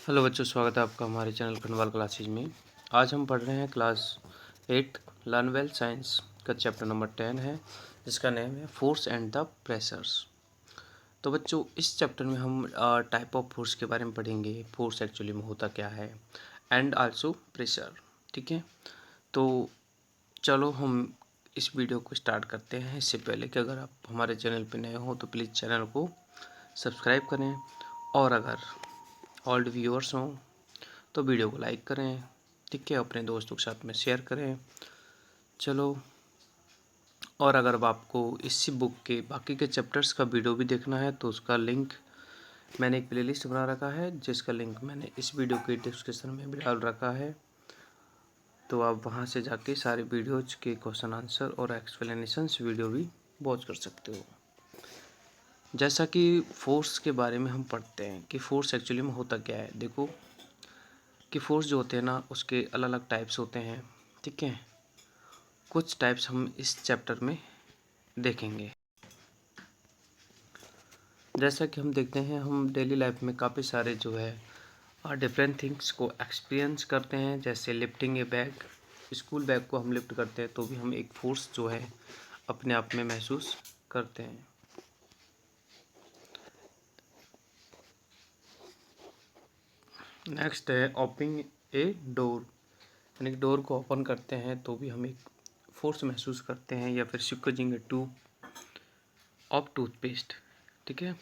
Hello बच्चों, स्वागत है आपका हमारे चैनल खंडवाल क्लासेज में। आज हम पढ़ रहे हैं क्लास 8 लर्न वेल साइंस का चैप्टर नंबर 10 है, जिसका नेम है फोर्स एंड द प्रेशर्स। तो बच्चों, इस चैप्टर में हम टाइप ऑफ फोर्स के बारे में पढ़ेंगे, फोर्स एक्चुअली में होता क्या है, एंड आल्सो प्रेशर। ठीक है, तो चलो हम इस वीडियो को स्टार्ट करते हैं। इससे पहले कि अगर आप हमारे चैनल पर नए हो तो प्लीज़ चैनल को सब्सक्राइब करें, और अगर ओल्ड व्यूअर्स हों तो वीडियो को लाइक करें। ठीक है, अपने दोस्तों के साथ में शेयर करें। चलो, और अगर आपको इसी बुक के बाकी के चैप्टर्स का वीडियो भी देखना है तो उसका लिंक मैंने एक प्लेलिस्ट बना रखा है, जिसका लिंक मैंने इस वीडियो के डिस्क्रिप्शन में भी डाल रखा है। तो आप वहां से जाके सारे वीडियोज के क्वेश्चन आंसर और एक्सप्लेनेशंस वीडियो भी वॉच कर सकते हो। जैसा कि फोर्स के बारे में हम पढ़ते हैं कि फोर्स एक्चुअली में होता क्या है। देखो कि फोर्स जो होते हैं ना, उसके अलग अलग टाइप्स होते हैं। ठीक है, कुछ टाइप्स हम इस चैप्टर में देखेंगे। जैसा कि हम देखते हैं, हम डेली लाइफ में काफ़ी सारे जो है डिफरेंट थिंग्स को एक्सपीरियंस करते हैं। जैसे लिफ्टिंग ए बैग, स्कूल बैग को हम लिफ्ट करते हैं तो भी हम एक फोर्स जो है अपने आप में महसूस करते हैं। नेक्स्ट है ओपनिंग ए डोर, यानी कि डोर को ओपन करते हैं तो भी हम एक फोर्स महसूस करते हैं। या फिर squeezing a tube of toothpaste. ठीक है,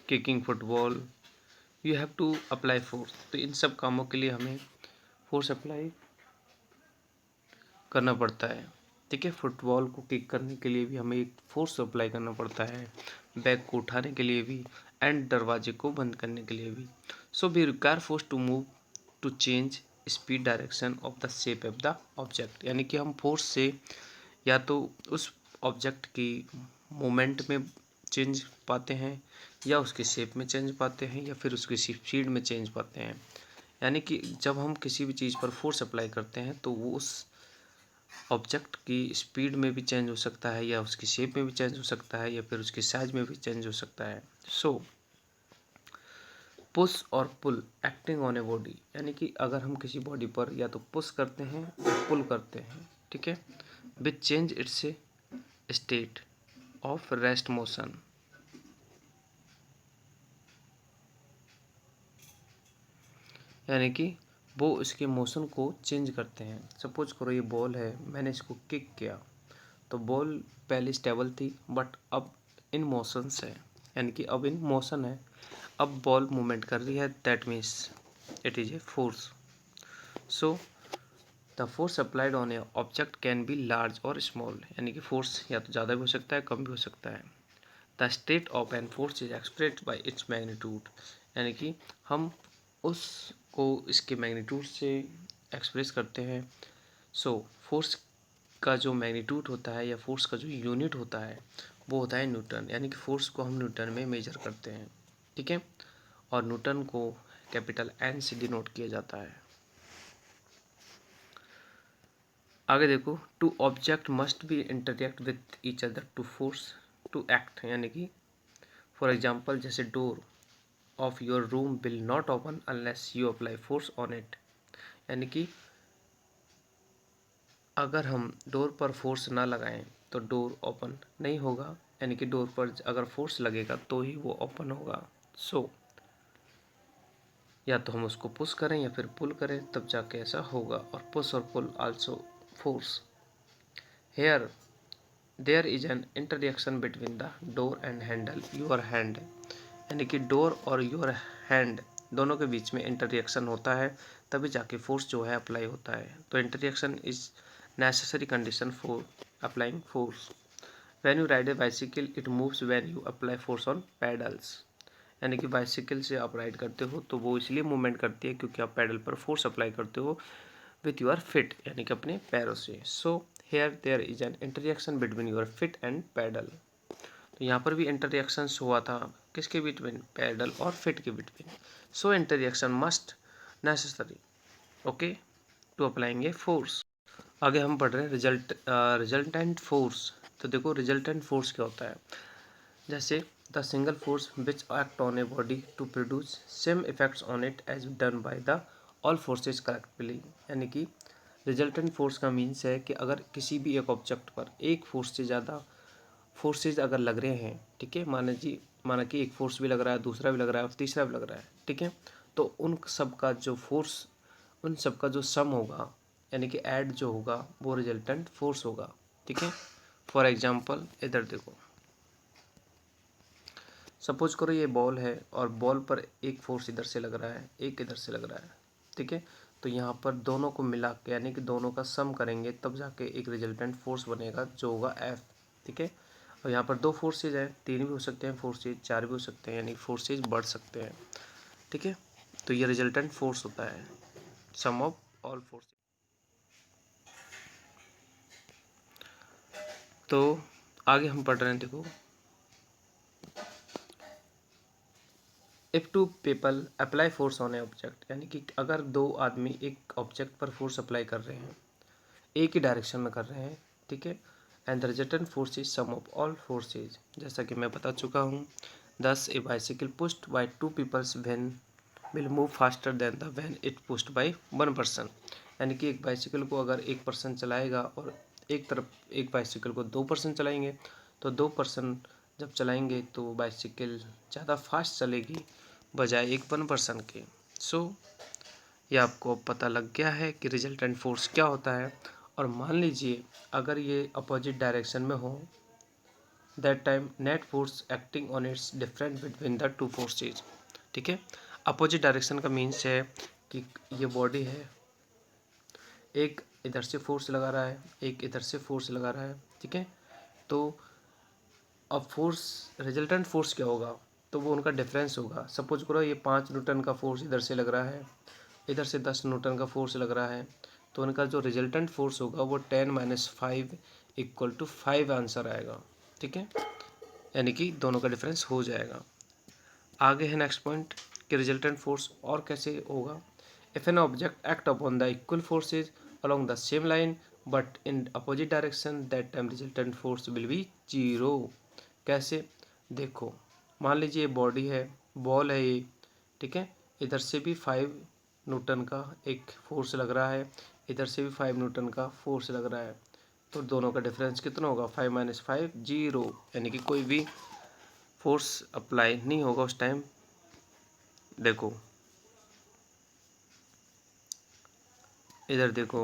kicking football, you have to apply force. तो इन सब कामों के लिए हमें फोर्स अप्लाई करना पड़ता है। ठीक है, फुटबॉल को किक करने के लिए भी हमें एक फोर्स अप्लाई करना पड़ता है, बैग को उठाने के लिए भी, एंड दरवाजे को बंद करने के लिए भी। So we require force to move to change speed, direction of the shape of the object. यानी कि हम फोर्स से या तो उस ऑब्जेक्ट की मूवमेंट में चेंज पाते हैं, या उसके शेप में चेंज पाते हैं, या फिर उसकी स्पीड में चेंज पाते हैं। यानी कि जब हम किसी भी चीज़ पर फोर्स अप्लाई करते हैं तो वो उस ऑब्जेक्ट की स्पीड में भी चेंज हो सकता है, या उसकी शेप में भी चेंज हो सकता है, या फिर उसकी साइज में भी चेंज हो सकता है। सो पुश और पुल एक्टिंग ऑन ए बॉडी, यानी कि अगर हम किसी बॉडी पर या तो पुश करते हैं या पुल करते हैं, ठीक है, which change it's state of rest motion. यानी कि वो इसके मोशन को चेंज करते हैं। सपोज करो ये बॉल है, मैंने इसको किक किया तो बॉल पहले स्टेबल थी, बट अब इन मोशंस है, यानी कि अब इन मोशन है, अब बॉल मूवमेंट कर रही है, that means it is a force. So the force applied on a object can be large और स्मॉल, यानी कि फोर्स या तो ज़्यादा भी हो सकता है, कम भी हो सकता है। The state of an force is expressed by its magnitude, यानी कि हम उसको इसके मैग्नीट्यूड से एक्सप्रेस करते हैं। सो फोर्स का जो मैग्नीट्यूड होता है या फोर्स का जो यूनिट होता है वो होता है न्यूटन, यानी कि फोर्स को हम न्यूटन में मेजर करते हैं। ठीक है, और न्यूटन को कैपिटल एन से डिनोट किया जाता है। आगे देखो, two object must be interact with each other to force to act, यानी कि फॉर एग्जाम्पल जैसे door of your room will not open unless you apply force on it, यानी कि अगर हम डोर पर फोर्स ना लगाएं तो डोर ओपन नहीं होगा, यानी कि डोर पर अगर फोर्स लगेगा तो ही वो ओपन होगा। सो या तो हम उसको पुश करें या फिर पुल करें, तब जाके ऐसा होगा। और पुश और pull also force. Here there is an interaction between the door and handle your hand, यानी कि डोर और योर हैंड दोनों के बीच में इंटररिएक्शन होता है, तभी जाके फोर्स जो है अप्लाई होता है। तो interaction is necessary condition for applying force. When you ride a bicycle it moves when you apply force on pedals, यानी कि बाइसिकल से आप राइड करते हो तो वो इसलिए मूवमेंट करती है क्योंकि आप पैडल पर फोर्स अप्लाई करते हो विथ यूर फिट, यानी कि अपने पैरों से। So here there is an interaction between your feet and pedal. तो यहाँ पर भी इंटररिएक्शंस हुआ था, किसके बिटवीन, पैडल और फिट के between. So interaction must necessary okay to applying a force. आगे हम पढ़ रहे हैं रिजल्टेंट फोर्स। तो देखो रिजल्टेंट फोर्स क्या होता है। जैसे the single force which act on a body to produce same effects on it as done by the all forces collectively. यानी कि रिजल्टेंट फोर्स का मीन्स है कि अगर किसी भी एक ऑब्जेक्ट पर एक फोर्स से ज़्यादा फोर्सेज अगर लग रहे हैं, ठीक है, माना कि एक फोर्स भी लग रहा है, दूसरा भी लग रहा है और तीसरा भी लग रहा है, ठीक है, तो उन सब का जो फोर्स, उन सब का जो सम होगा, यानी कि ऐड जो होगा वो रिजल्टेंट फोर्स होगा, ठीक है। फॉर एग्जांपल इधर देखो, सपोज करो ये बॉल है और बॉल पर एक फोर्स इधर से लग रहा है, एक इधर से लग रहा है, ठीक है, तो यहाँ पर दोनों को मिला के यानी कि दोनों का सम करेंगे तब जाके एक रिजल्टेंट फोर्स बनेगा जो होगा F, ठीक है। और यहाँ पर दो फोर्सेज हैं, तीन भी हो सकते हैं फोर्सेज, चार भी हो सकते हैं, यानी फोर्सेज बढ़ सकते हैं, ठीक है। तो ये रिजल्टेंट फोर्स होता है, सम ऑफ ऑल फोर्सेज। तो आगे हम पढ़ रहे हैं, देखो, if two people apply force on a object, यानी कि अगर दो आदमी एक ऑब्जेक्ट पर फोर्स अप्लाई कर रहे हैं, एक ही डायरेक्शन में कर रहे हैं, ठीक है, and the resultant force is sum of all forces, जैसा कि मैं बता चुका हूँ। Does a bicycle pushed by two peoples when will move faster than the when it pushed by one person. यानी कि एक बाइसिकल को अगर एक पर्सन चलाएगा और एक तरफ एक बाइसिकल को दो पर्सन चलाएंगे, तो दो पर्सन जब चलाएंगे तो बाइसिकल ज़्यादा फास्ट चलेगी बजाय एक वन पर्सन के। सो ये आपको पता लग गया है कि रिजल्टेंट फोर्स क्या होता है। और मान लीजिए अगर ये अपोजिट डायरेक्शन में हो, that time net force acting on it's different between the two forces, ठीक है। अपोजिट डायरेक्शन का मीन्स है कि ये बॉडी है, एक इधर से फोर्स लगा रहा है, एक इधर से फोर्स लगा रहा है, ठीक है। तो अब फोर्स, रिजल्टेंट फोर्स क्या होगा, तो वो उनका डिफरेंस होगा। सपोज करो ये 5 न्यूटन का फोर्स इधर से लग रहा है, इधर से 10 न्यूटन का फोर्स लग रहा है, तो उनका जो रिजल्टेंट फोर्स होगा वो 10 - 5 = 5 आंसर आएगा, ठीक है, यानी कि दोनों का डिफरेंस हो जाएगा। आगे है नेक्स्ट पॉइंट कि रिजल्टेंट फोर्स और कैसे होगा। If an object act upon the equal forces along the same line but in opposite direction, that time resultant force will be 0। कैसे, देखो, मान लीजिए ये बॉडी है, बॉल है ये, ठीक है, इधर से भी 5 न्यूटन का एक फोर्स लग रहा है, इधर से भी 5 न्यूटन का फोर्स लग रहा है, तो दोनों का डिफरेंस कितना होगा, 5 - 5 0, यानी कि कोई भी फोर्स अप्लाई नहीं होगा उस टाइम। देखो इधर देखो,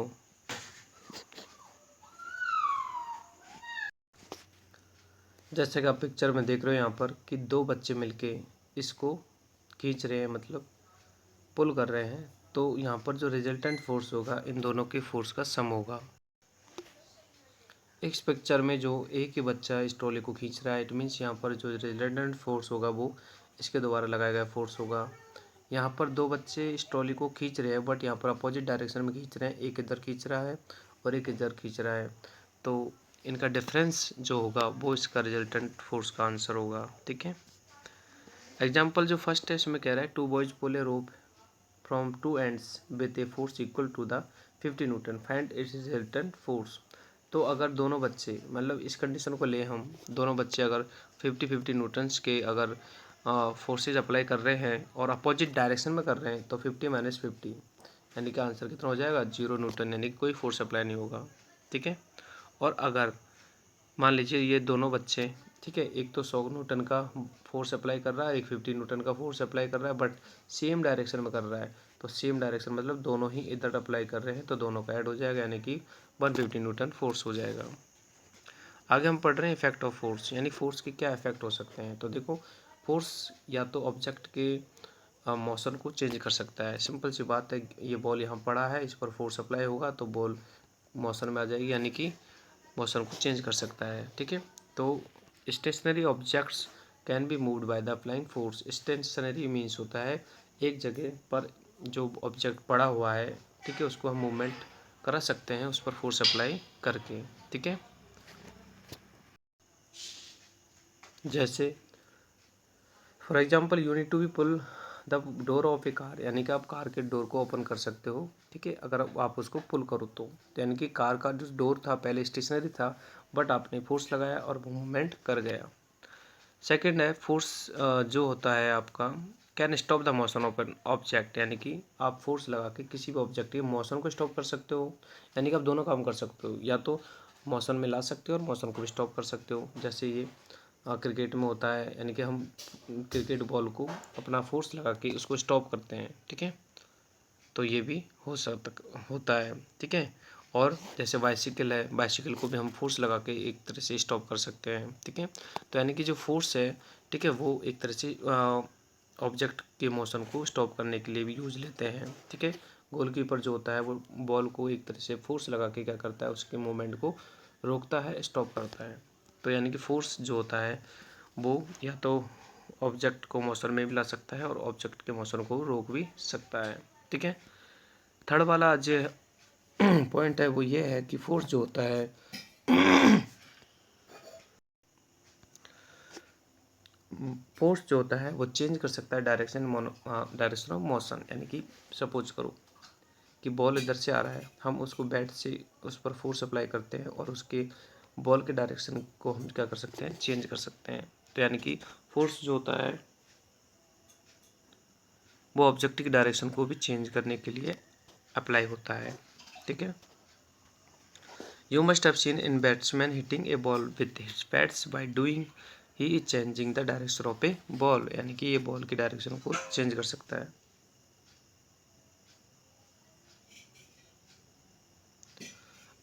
जैसे कि आप पिक्चर में देख रहे हो यहाँ पर कि दो बच्चे मिलके इसको खींच रहे हैं, मतलब पुल कर रहे हैं, तो यहाँ पर जो रिजल्टेंट फोर्स होगा इन दोनों के फोर्स का सम होगा। इस पिक्चर में जो एक ही बच्चा इस ट्रॉली को खींच रहा है, इट मीन्स यहाँ पर जो रिजल्टेंट फोर्स होगा वो इसके द्वारा लगाया गया फोर्स होगा। यहाँ पर दो बच्चे इस ट्रॉली को खींच रहे हैं, बट यहाँ पर अपोजिट डायरेक्शन में खींच रहे हैं, एक इधर खींच रहा है और एक इधर खींच रहा है, तो इनका डिफरेंस जो होगा वो इसका रिजल्टेंट फोर्स का आंसर होगा, ठीक है। एग्जाम्पल जो फर्स्ट है इसमें कह रहा है, two boys pull a rope from two ends with a force equal to the 50 newton, find its resultant force. तो अगर दोनों बच्चे, मतलब इस कंडीशन को ले हम, दोनों बच्चे अगर 50-50 न्यूटन्स के अगर फोर्सेज अप्लाई कर रहे हैं और अपोजिट डायरेक्शन में कर रहे हैं, तो 50 - 50 यानी कि आंसर कितना हो जाएगा, 0 न्यूटन, यानी कि कोई फोर्स अप्लाई नहीं होगा, ठीक है। और अगर मान लीजिए ये दोनों बच्चे, ठीक है, एक तो 100 न्यूटन का फोर्स अप्लाई कर रहा है, एक 50 न्यूटन का फोर्स अप्लाई कर रहा है, बट सेम डायरेक्शन में कर रहा है, तो सेम डायरेक्शन मतलब दोनों ही इधर अप्लाई कर रहे हैं, तो दोनों का ऐड हो जाएगा, यानी कि 150 न्यूटन फोर्स हो जाएगा। आगे हम पढ़ रहे हैं इफेक्ट ऑफ फोर्स, यानी फोर्स के क्या इफेक्ट हो सकते हैं। तो देखो, फोर्स या तो ऑब्जेक्ट के मोशन को चेंज कर सकता है, सिंपल सी बात है, ये बॉल यहाँ पड़ा है, इस पर फोर्स अप्लाई होगा तो बॉल मोशन में आ जाएगी, यानी कि मोशन को चेंज कर सकता है, ठीक है। तो stationary objects can be moved by the applying force. Stationary means होता है एक जगह पर जो ऑब्जेक्ट पड़ा हुआ है, ठीक है, उसको हम मूवमेंट करा सकते हैं उस पर फोर्स अप्लाई करके, ठीक है। जैसे for example you need to be pull the door of a car, यानी कि आप कार के डोर को ओपन कर सकते हो, ठीक है, अगर आप उसको पुल करो तो यानी कि कार का जो डोर था पहले स्टेशनरी था, बट आपने फोर्स लगाया और वो मूवमेंट कर गया। सेकंड है फोर्स जो होता है आपका can stop the motion of an object, यानी कि आप फोर्स लगा के किसी भी ऑब्जेक्ट के मोशन को स्टॉप कर सकते हो, यानी कि आप दोनों काम कर सकते हो, या तो मोशन में ला सकते हो और मोशन को भी स्टॉप कर सकते हो। जैसे ये क्रिकेट में होता है, यानी कि हम क्रिकेट बॉल को अपना फोर्स लगा के उसको स्टॉप करते हैं, ठीक है, तो ये भी होता है, ठीक है। और जैसे बाइसिकल है, बाइसिकल को भी हम फोर्स लगा के एक तरह से स्टॉप कर सकते हैं, ठीक है। तो यानी कि जो फोर्स है, ठीक है, वो एक तरह से ऑब्जेक्ट के मोशन को स्टॉप करने के लिए भी यूज लेते हैं, ठीक है। गोलकीपर जो होता है वो बॉल को एक तरह से फोर्स लगा के क्या करता है, उसके मूवमेंट को रोकता है, स्टॉप करता है। तो यानी कि फोर्स जो होता है वो या तो ऑब्जेक्ट को मोशन में भी ला सकता है और ऑब्जेक्ट के मोशन को रोक भी सकता है, ठीक है। थर्ड वाला जो पॉइंट है वो ये है कि फोर्स जो होता है फोर्स जो होता है वो चेंज कर सकता है डायरेक्शन ऑफ मोशन, यानी कि सपोज करो कि बॉल इधर से आ रहा है, हम उसको बैट से उस पर फोर्स अप्लाई करते हैं और उसके बॉल के डायरेक्शन को हम क्या कर सकते हैं, चेंज कर सकते हैं। तो यानी कि फोर्स जो होता है वो ऑब्जेक्ट की डायरेक्शन को भी चेंज करने के लिए अप्लाई होता है, ठीक है। You must have seen in batsman hitting a ball with his pads by doing he is changing the direction of a ball, यानी कि ये बॉल की डायरेक्शन को चेंज कर सकता है।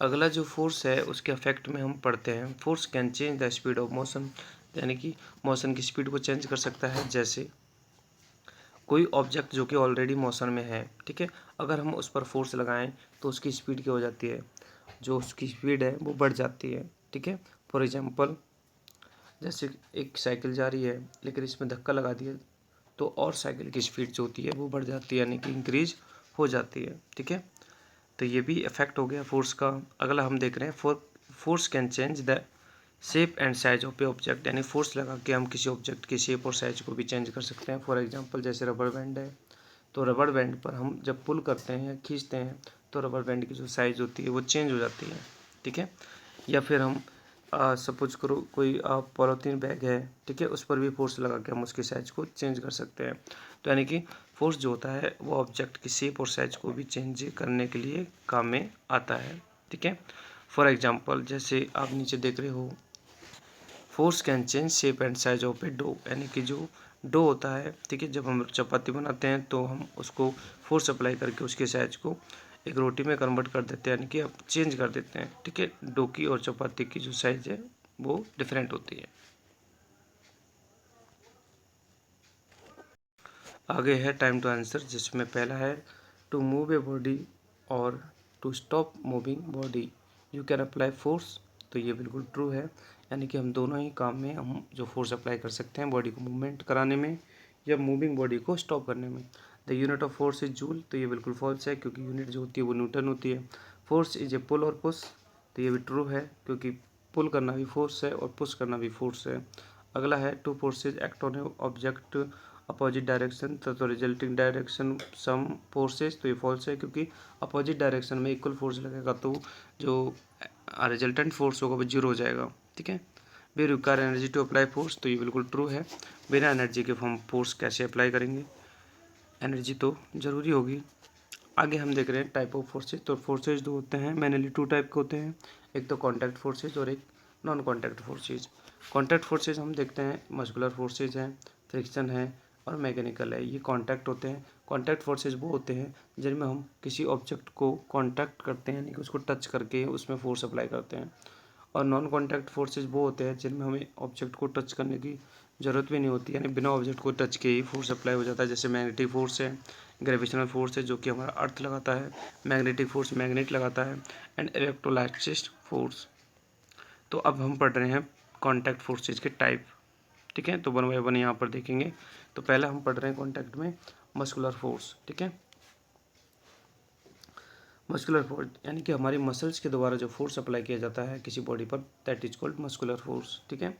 अगला जो फोर्स है उसके अफेक्ट में हम पढ़ते हैं, force can change the speed of motion, यानी कि मोशन की स्पीड को चेंज कर सकता है। जैसे कोई ऑब्जेक्ट जो कि ऑलरेडी मोशन में है, ठीक है, अगर हम उस पर फोर्स लगाएं तो उसकी स्पीड क्या हो जाती है, जो उसकी स्पीड है वो बढ़ जाती है, ठीक है। फॉर एग्जांपल जैसे एक साइकिल जा रही है लेकिन इसमें धक्का लगा दिया तो और साइकिल की स्पीड जो होती है वो बढ़ जाती है, यानी कि इंक्रीज हो जाती है, ठीक है। तो ये भी इफेक्ट हो गया फोर्स का। अगला हम देख रहे हैं force can change the shape and size of A object, यानी फोर्स लगा के हम किसी ऑब्जेक्ट की शेप और साइज को भी चेंज कर सकते हैं। फॉर एग्जांपल जैसे रबर बैंड है, तो रबर बैंड पर हम जब पुल करते हैं या खींचते हैं तो रबर बैंड की जो साइज़ होती है वो चेंज हो जाती है, ठीक है। या फिर हम सपोज करो कोई पॉलीथीन बैग है, ठीक है, उस पर भी फोर्स लगा के हम उसकी साइज़ को चेंज कर सकते हैं। तो यानी कि फोर्स जो होता है वो ऑब्जेक्ट की शेप और साइज़ को भी चेंज करने के लिए काम में आता है, ठीक है। फॉर एग्जांपल जैसे आप नीचे देख रहे हो, force can change shape and size of a dough, यानी कि जो डो होता है, ठीक है, जब हम चपाती बनाते हैं तो हम उसको फोर्स अप्लाई करके उसके साइज को एक रोटी में कन्वर्ट कर देते हैं, यानी कि अब चेंज कर देते हैं, ठीक है। डो की और चपाती की जो साइज है वो डिफरेंट होती है। आगे है टाइम टू आंसर, जिसमें पहला है टू मूव ए बॉडी और to stop moving body you can apply force. तो ये बिल्कुल ट्रू है, यानी कि हम दोनों ही काम में हम जो फोर्स अप्लाई कर सकते हैं, बॉडी को मूवमेंट कराने में या मूविंग बॉडी को स्टॉप करने में। The unit of force is joule, तो ये बिल्कुल फॉल्स है क्योंकि यूनिट जो होती है वो न्यूटन होती है। फोर्स इज ए पुल और पुश, तो ये भी ट्रू है क्योंकि पुल करना भी फोर्स है और पुश करना भी फोर्स है। अगला है two forces act on a object opposite direction, तो रिजल्टिंग डायरेक्शन सम फोर्सेज, तो ये फॉल्स है क्योंकि अपोजिट डायरेक्शन में इक्वल फोर्स लगेगा तो जो रिजल्टेंट फोर्स होगा वो जीरो हो जाएगा, ठीक है। We require energy to apply force, तो ये बिल्कुल ट्रू है, बिना एनर्जी के हम फोर्स कैसे अप्लाई करेंगे, एनर्जी तो ज़रूरी होगी। आगे हम देख रहे हैं टाइप ऑफ फोर्सेज, तो फोर्सेज दो होते हैं, मेनली टू टाइप के होते हैं, एक तो कॉन्टैक्ट फोर्सेज और एक non contact forces. Contact forces हम देखते हैं मस्कुलर फोर्सेज हैं, फ्रिक्शन है और मैकेनिकल है, ये कॉन्टैक्ट होते हैं। कॉन्टैक्ट फोर्सेज वो होते हैं जिनमें हम किसी ऑब्जेक्ट को कॉन्टैक्ट करते हैं, यानी कि उसको टच करके उसमें फोर्स अप्लाई करते हैं। और नॉन कॉन्टैक्ट फोर्सेज वो होते हैं जिनमें हमें ऑब्जेक्ट को टच करने की ज़रूरत भी नहीं होती, यानी बिना ऑब्जेक्ट को टच के ही फोर्स अप्लाई हो जाता है। जैसे मैग्नेटिक फोर्स है, ग्रेविटेशनल फोर्स है जो कि हमारा अर्थ लगाता है, मैग्नेटिक फोर्स मैग्नेट लगाता है, एंड इलेक्ट्रोलाइटिक फोर्स। तो अब हम पढ़ रहे हैं कॉन्टैक्ट फोर्सेज के टाइप, ठीक है, तो वन बाय वन यहाँ पर देखेंगे। तो पहला हम पढ़ रहे हैं कॉन्टैक्ट में मस्कुलर फोर्स, ठीक है। मस्कुलर फोर्स यानी कि हमारी मसल्स के द्वारा जो फोर्स अप्लाई किया जाता है किसी बॉडी पर, that is called muscular force, ठीक है।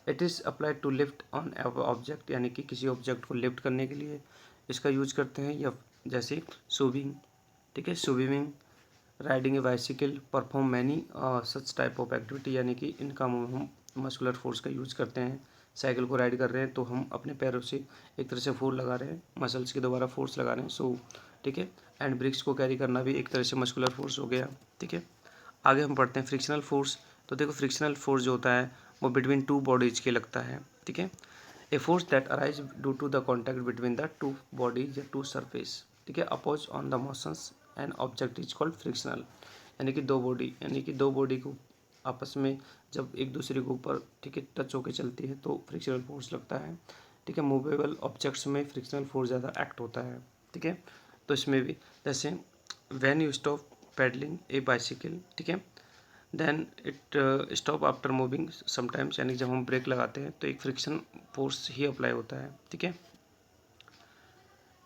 It is applied to lift on object, यानी कि किसी ऑब्जेक्ट को लिफ्ट करने के लिए इसका यूज करते हैं, या जैसे स्विमिंग, ठीक है, swimming, riding A bicycle, perform many such type of activity, यानी कि इन कामों में हम मस्कुलर फोर्स का यूज़ करते हैं। साइकिल को राइड कर रहे हैं तो हम अपने पैरों से एक तरह से फोर्स लगा रहे हैं, मसल्स के द्वारा फोर्स लगा रहे हैं। सो ठीक है, एंड ब्रिक्स को कैरी करना भी एक तरह से मस्कुलर फोर्स हो गया। ठीक है, आगे हम पढ़ते हैं फ्रिक्शनल फोर्स। तो देखो फ्रिक्शनल फोर्स जो होता है वो बिटवीन टू बॉडीज के लगता है। ठीक है, a force that arise due to the contact between the two bodies या टू सरफेस। ठीक है, oppose on the motions and object is called frictional. यानी कि दो बॉडी को आपस में जब एक दूसरे के ऊपर ठीक है टच होकर चलती है तो फ्रिक्शनल फोर्स लगता है। ठीक है, मूवेबल ऑब्जेक्ट्स में फ्रिक्शनल फोर्स ज़्यादा एक्ट होता है। ठीक है, तो इसमें भी जैसे when you stop pedalling a bicycle, ठीक है, then it stop after moving sometimes, यानी जब हम ब्रेक लगाते हैं तो एक फ्रिक्शन फोर्स ही अप्लाई होता है। ठीक है,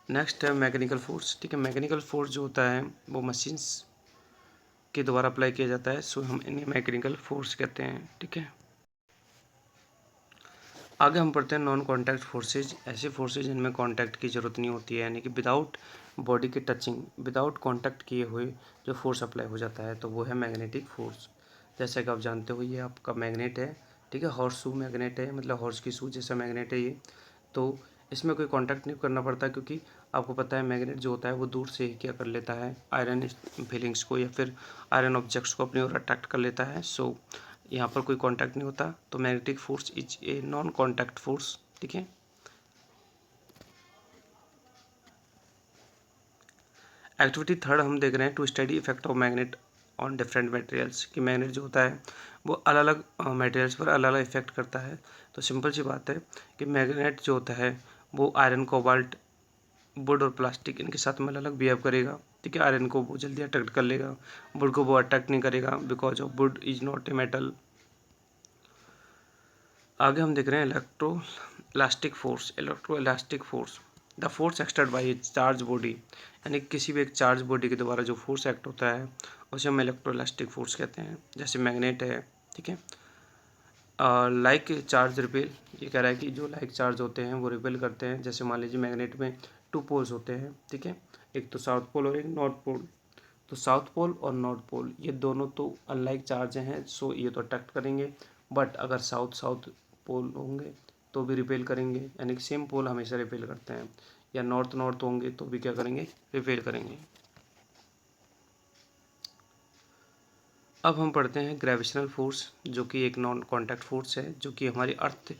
नेक्स्ट है मैकेनिकल फोर्स। ठीक है, मैकेनिकल फोर्स जो होता है वो मशीन्स के द्वारा अप्लाई किया जाता है, सो हम इन्हें मैकेनिकल फोर्स कहते हैं। ठीक है, आगे हम पढ़ते हैं नॉन कॉन्टैक्ट फोर्सेज। ऐसे फोर्सेज जिनमें कॉन्टैक्ट की ज़रूरत नहीं होती है, यानी कि विदाउट बॉडी के टचिंग, विदाउट कॉन्टैक्ट किए हुए जो फोर्स अप्लाई हो जाता है तो वो है मैग्नेटिक फोर्स। जैसा कि आप जानते हो ये आपका मैग्नेट है। ठीक है, हॉर्स शू मैग्नेट है, मतलब हॉर्स की शू जैसा मैग्नेट है ये। तो इसमें कोई कॉन्टैक्ट नहीं करना पड़ता, क्योंकि आपको पता है मैग्नेट जो होता है वो दूर से ही क्या कर लेता है, आयरन फीलिंग्स को या फिर आयरन ऑब्जेक्ट्स को अपनी ओर अट्रैक्ट कर लेता है। सो यहाँ पर कोई कांटेक्ट नहीं होता, तो magnetic force is a non contact force. ठीक है, एक्टिविटी थर्ड हम देख रहे हैं to study effect of magnet on different materials. कि मैग्नेट जो होता है वो अलग अलग मटेरियल्स पर अलग अलग इफेक्ट करता है। तो सिंपल सी बात है कि मैग्नेट जो होता है वो आयरन, कोबाल्ट, वुड और प्लास्टिक इनके साथ में अलग अलग बिहेव करेगा। ठीक है, आयरन को वो जल्दी अट्रैक्ट कर लेगा, वुड को वो अट्रैक्ट नहीं करेगा because of wood is not a metal. आगे हम देख रहे हैं electrostatic force. Electrostatic force the force exerted by a charge body, यानी किसी भी एक चार्ज बॉडी के द्वारा जो फोर्स एक्ट होता है उसे हम इलेक्ट्रोइलास्टिक फोर्स कहते हैं। जैसे मैग्नेट है, ठीक है, लाइक चार्ज रिपेल, ये कह रहा है कि जो लाइक चार्ज होते हैं वो रिपेल करते हैं। जैसे मान लीजिए मैग्नेट में टू पोल्स होते हैं, ठीक है, एक तो साउथ पोल और एक नॉर्थ पोल। तो साउथ पोल और नॉर्थ पोल ये दोनों तो अनलाइक चार्ज हैं, सो ये तो अट्रैक्ट करेंगे, बट अगर साउथ साउथ पोल होंगे तो भी रिपेल करेंगे, यानी कि सेम पोल हमेशा रिपेल करते हैं। या नॉर्थ नॉर्थ होंगे तो भी क्या करेंगे, रिपेल करेंगे। अब हम पढ़ते हैं ग्रेविटेशनल फोर्स, जो कि एक नॉन कॉन्टैक्ट फोर्स है, जो कि हमारी अर्थ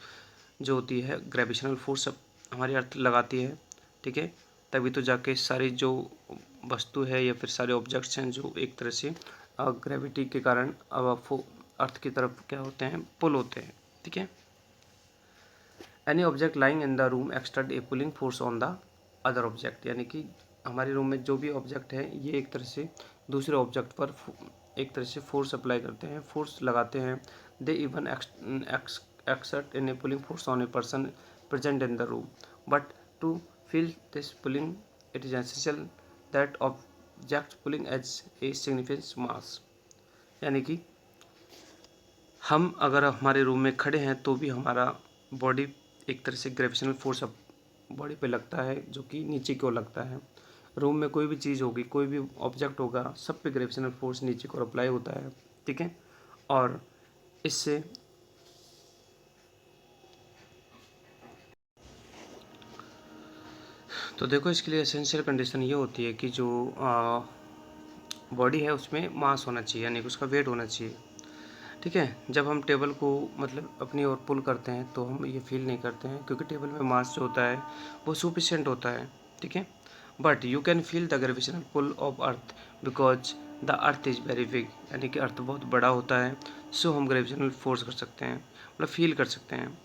जो होती है ग्रेविटेशनल फोर्स हमारी अर्थ लगाती है। ठीक है, तभी तो जाके सारी जो वस्तु है या फिर सारे ऑब्जेक्ट्स हैं जो एक तरह से ग्रेविटी के कारण अब अर्थ की तरफ क्या होते हैं, पुल होते हैं। ठीक है, any object lying in the room exert A pulling force on the other object, यानी कि हमारे रूम में जो भी ऑब्जेक्ट है ये एक तरह से दूसरे ऑब्जेक्ट पर एक तरह से फोर्स अप्लाई करते हैं, फोर्स लगाते हैं। They even exert in a pulling force on a person present in the room, but to feel this pulling it is essential that object pulling as a significant mass, यानी कि हम अगर हमारे room में खड़े हैं तो भी हमारा बॉडी एक तरह से ग्रेविटेशनल फोर्स बॉडी पे लगता है, जो कि नीचे की ओर लगता है। रूम में कोई भी चीज़ होगी, कोई भी ऑब्जेक्ट होगा, सब पे ग्रेविटेशनल फोर्स नीचे की ओर अप्लाई होता है। ठीक है, और इससे तो देखो इसके लिए एसेंशियल कंडीशन ये होती है कि जो बॉडी है उसमें मास होना चाहिए, यानी कि उसका वेट होना चाहिए। ठीक है, जब हम टेबल को मतलब अपनी ओर पुल करते हैं तो हम ये फील नहीं करते हैं, क्योंकि टेबल में मास जो होता है वो सफिशिएंट होता है। ठीक है, but you can feel the gravitational pull of earth because the earth is very big, यानी कि अर्थ बहुत बड़ा होता है, सो हम ग्रेविटेशनल फोर्स कर सकते हैं, मतलब फील कर सकते हैं।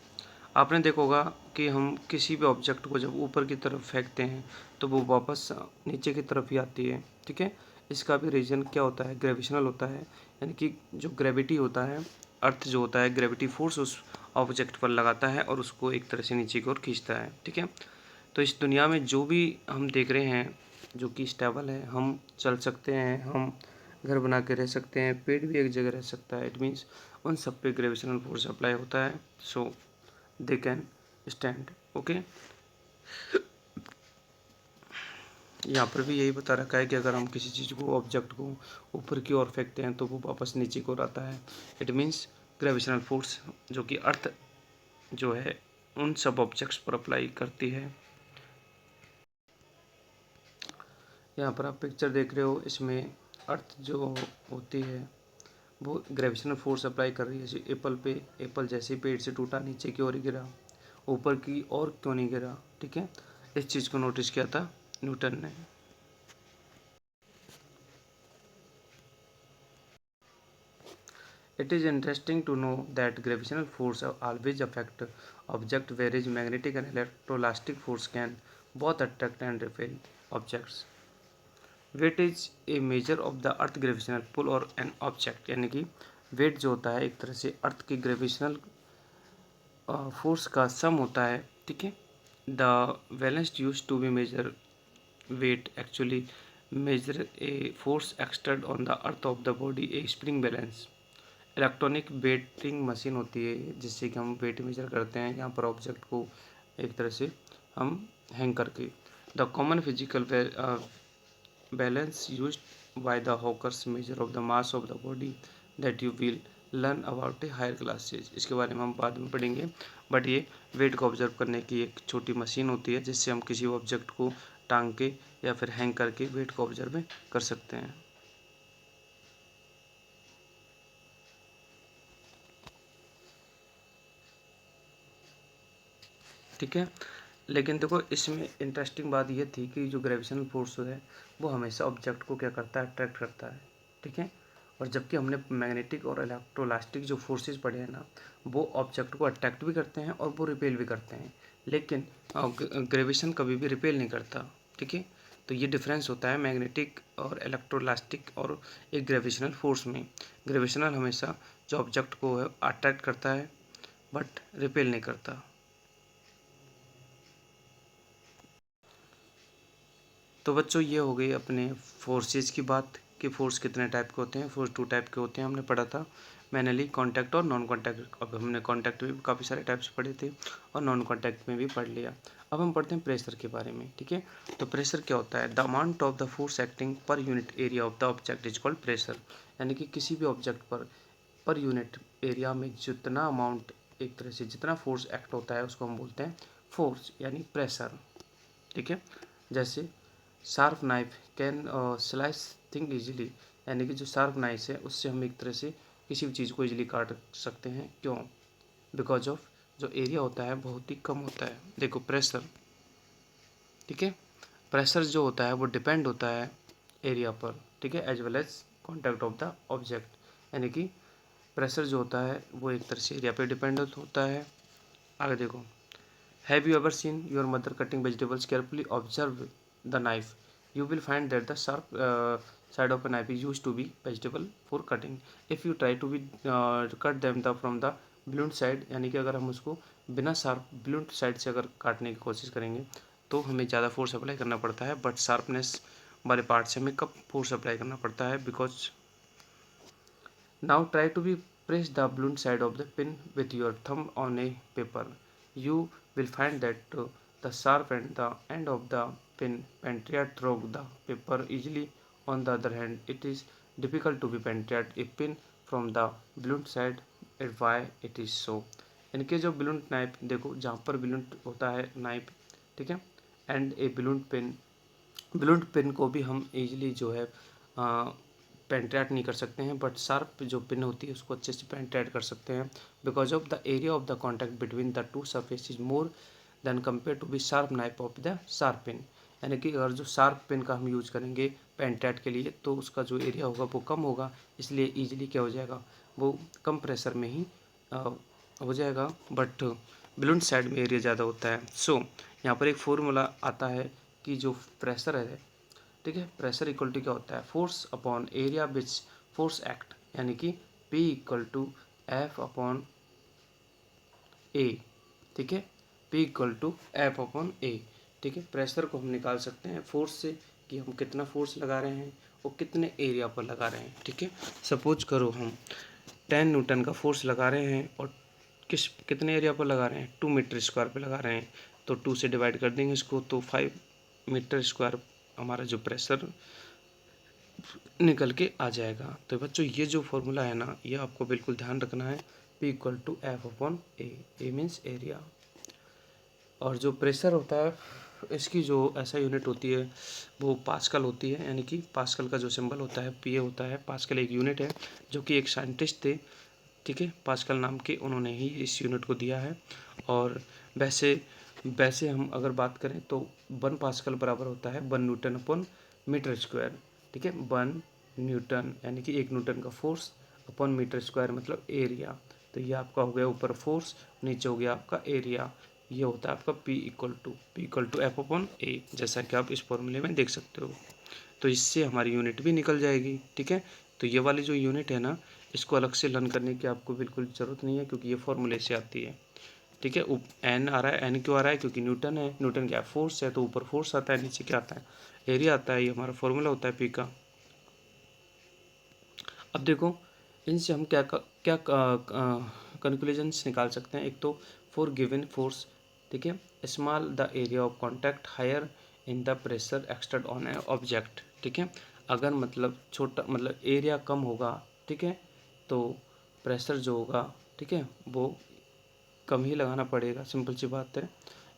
आपने देखा होगा कि हम किसी भी ऑब्जेक्ट को जब ऊपर की तरफ फेंकते हैं तो वो वापस नीचे की तरफ ही आती है। ठीक है, इसका भी रीज़न क्या होता है, ग्रेविटेशनल होता है, यानी कि जो ग्रेविटी होता है, अर्थ जो होता है ग्रेविटी फोर्स उस ऑब्जेक्ट पर लगाता है और उसको एक तरह से नीचे की ओर खींचता है। ठीक है, तो इस दुनिया में जो भी हम देख रहे हैं जो कि स्टेबल है, हम चल सकते हैं, हम घर बना के रह सकते हैं, पेड़ भी एक जगह रह सकता है, इट मीन्स उन सब पे ग्रेविटेशनल फोर्स अप्लाई होता है, सो दे कैन स्टैंड। ओके, यहाँ पर भी यही बता रखा है कि अगर हम किसी चीज़ को, ऑब्जेक्ट को ऊपर की ओर फेंकते हैं तो वो वापस नीचे की ओर आता है, इट मीन्स ग्रेविटेशनल फोर्स जो कि अर्थ जो है उन सब ऑब्जेक्ट्स पर अप्लाई करती है। यहाँ पर आप पिक्चर देख रहे हो, इसमें अर्थ जो होती है वो ग्रेविटेशनल फोर्स अप्लाई कर रही है। जैसे एप्पल पे, एप्पल जैसे पेड़ से टूटा नीचे की ओर गिरा, ऊपर की ओर क्यों नहीं गिरा, ठीक है। इस चीज़ को नोटिस किया था न्यूटन ने। It is interesting to know that gravitational force always affect object, whereas magnetic and electrostatic force can both attract and repel objects. Weight is a measure of the earth gravitational pull or an object, यानी कि wait जो होता है एक तरह से अर्थ की gravitational force का सम होता है, ठीक है। The balance use to be measure weight actually measure a force exerted on the earth of the body, a spring balance। Electronic waiting machine होती है जिससे कि हम वेट मेजर करते हैं यहाँ पर ऑब्जेक्ट को एक तरह से हम हैंग करके। The common physical balance use by the hawkers measure of the mass of the body that you will learn about a higher classes. इसके बारे में हम बाद में पढ़ेंगे, बट ये वेट को ऑब्जर्व करने की एक छोटी मशीन होती है जिससे हम किसी ऑब्जेक्ट को टांग के या फिर हैंग करके वेट को ऑब्जर्व कर सकते हैं। ठीक है, लेकिन देखो इसमें इंटरेस्टिंग बात ये थी कि जो ग्रेविटेशनल फोर्स है वो हमेशा ऑब्जेक्ट को क्या करता है, अट्रैक्ट करता है, ठीक है। और जबकि हमने मैग्नेटिक और इलेक्ट्रोलास्टिक जो फोर्सेस पढ़े हैं ना, वो ऑब्जेक्ट को अट्रैक्ट भी करते हैं और वो रिपेल भी करते हैं, लेकिन ग्रेविटेशन कभी भी रिपेल नहीं करता, ठीक है। तो ये डिफरेंस होता है मैग्नेटिक और इलेक्ट्रोलास्टिक और एक ग्रेविटेशनल फोर्स में। ग्रेविटेशनल हमेशा जो ऑब्जेक्ट को अट्रैक्ट करता है बट रिपेल नहीं करता। तो बच्चों ये हो गई अपने फोर्सेस की बात कि फोर्स कितने टाइप के होते हैं। फोर्स 2 टाइप के होते हैं, हमने पढ़ा था मैनुअली, कांटेक्ट और नॉन कांटेक्ट। अब हमने कांटेक्ट में भी काफ़ी सारे टाइप्स पढ़े थे और नॉन कांटेक्ट में भी पढ़ लिया। अब हम पढ़ते हैं प्रेशर के बारे में, ठीक है। तो प्रेशर क्या होता है, the amount of the force acting per unit area of the object is called pressure. यानी कि किसी भी ऑब्जेक्ट पर यूनिट एरिया में जितना अमाउंट, एक तरह से जितना फोर्स एक्ट होता है उसको हम बोलते हैं फोर्स यानी प्रेशर, ठीक है। जैसे sharp knife can slice thing easily, यानी कि जो शार्प नाइफ है उससे हम एक तरह से किसी भी चीज़ को इजीली काट सकते हैं, क्यों, बिकॉज ऑफ जो एरिया होता है बहुत ही कम होता है। देखो प्रेशर, ठीक है, प्रेशर जो होता है वो डिपेंड होता है एरिया पर, ठीक है, as well as contact of the object. यानी कि प्रेशर जो होता है वो एक तरह से एरिया पर डिपेंड होता है। आगे देखो, have you ever seen your mother cutting vegetables carefully, observe the knife, you will find that the sharp side of a knife is used to be vegetable for cutting. If you try to be cut them from the blunt side, यानी कि अगर हम उसको बिना sharp ब्लूंट side से अगर काटने की कोशिश करेंगे तो हमें ज़्यादा फोर्स अप्लाई करना पड़ता है, बट शार्पनेस वाले पार्ट से हमें कम फोर्स अप्लाई करना पड़ता है। Because now try to be press the blunt side of the pin with your thumb on a paper. You will find that the sharp and the end of the pin penetrate through the paper easily. On the other hand, it is difficult to be penetrate a pin from the blunt side. And why it is so? इनके जो blunt knife देखो, जहाँ पर blunt होता है knife, ठीक है, and A blunt pin को भी हम इजीली जो है पेंट्रेट नहीं कर सकते हैं, बट शार्प जो पिन होती है उसको अच्छे से पेंट्रेट कर सकते हैं, because of the area of the contact between the two surface is more than compare to be sharp knife of the sharp pin. यानी कि अगर जो शार्प पिन का हम यूज करेंगे पेंट्रेट के लिए तो उसका जो एरिया होगा वो कम होगा, इसलिए ईजिली क्या हो जाएगा, वो कम प्रेशर में ही हो जाएगा, बट ब्लूंट साइड में एरिया ज़्यादा होता है। सो यहाँ पर एक फॉर्मूला आता है कि जो प्रेशर है, ठीक है, प्रेशर इक्वल टू क्या होता है, force upon area which force act, यानी कि P equal to F upon A, ठीक है, P equal to F upon A, ठीक है। प्रेशर को हम निकाल सकते हैं फोर्स से कि हम कितना फोर्स लगा रहे हैं और कितने एरिया पर लगा रहे हैं, ठीक है। सपोज करो हम 10 न्यूटन का फोर्स लगा रहे हैं और कितने एरिया पर लगा रहे हैं, 2 मीटर स्क्वायर पर लगा रहे हैं, तो 2 से डिवाइड कर देंगे इसको तो 5 मीटर स्क्वायर हमारा जो प्रेशर निकल के आ जाएगा। तो बच्चों ये जो फॉर्मूला है ना, ये आपको बिल्कुल ध्यान रखना है P equal to F upon a means area. और जो प्रेशर होता है इसकी जो ऐसा यूनिट होती है वो पास्कल होती है, यानी कि पास्कल का जो सिंबल होता है PA होता है। पास्कल एक यूनिट है जो कि एक साइंटिस्ट थे, ठीक है, पास्कल नाम के, उन्होंने ही इस यूनिट को दिया है। और वैसे हम अगर बात करें तो 1 पास्कल बराबर होता है 1 न्यूटन अपॉन मीटर स्क्वायर, ठीक है। 1 न्यूटन यानी कि 1 न्यूटन का फोर्स अपॉन मीटर स्क्वायर मतलब एरिया। तो ये आपका हो गया ऊपर फोर्स, नीचे हो गया आपका एरिया। ये होता है आपका P equal to F upon A, जैसा कि आप इस फॉर्मूले में देख सकते हो। तो इससे हमारी यूनिट भी निकल जाएगी, ठीक है। तो ये वाली जो यूनिट है ना, इसको अलग से लर्न करने की आपको बिल्कुल ज़रूरत नहीं है, क्योंकि ये फॉर्मूले से आती है, ठीक है। एन आ रहा है, एन क्यों आ रहा है, क्योंकि न्यूटन है, न्यूटन क्या फोर्स है, तो ऊपर फोर्स आता है, नीचे क्या आता है, एरिया आता है। ये हमारा फॉर्मूला होता है P का। अब देखो इनसे हम क्या कंक्लूजन्स निकाल सकते हैं। एक तो फॉर गिवन फोर्स, ठीक है, small the area of contact higher in the pressure exerted on a object, ठीक है। अगर मतलब छोटा मतलब एरिया कम होगा, ठीक है, तो प्रेशर जो होगा, ठीक है, वो कम ही लगाना पड़ेगा, सिंपल सी बात है।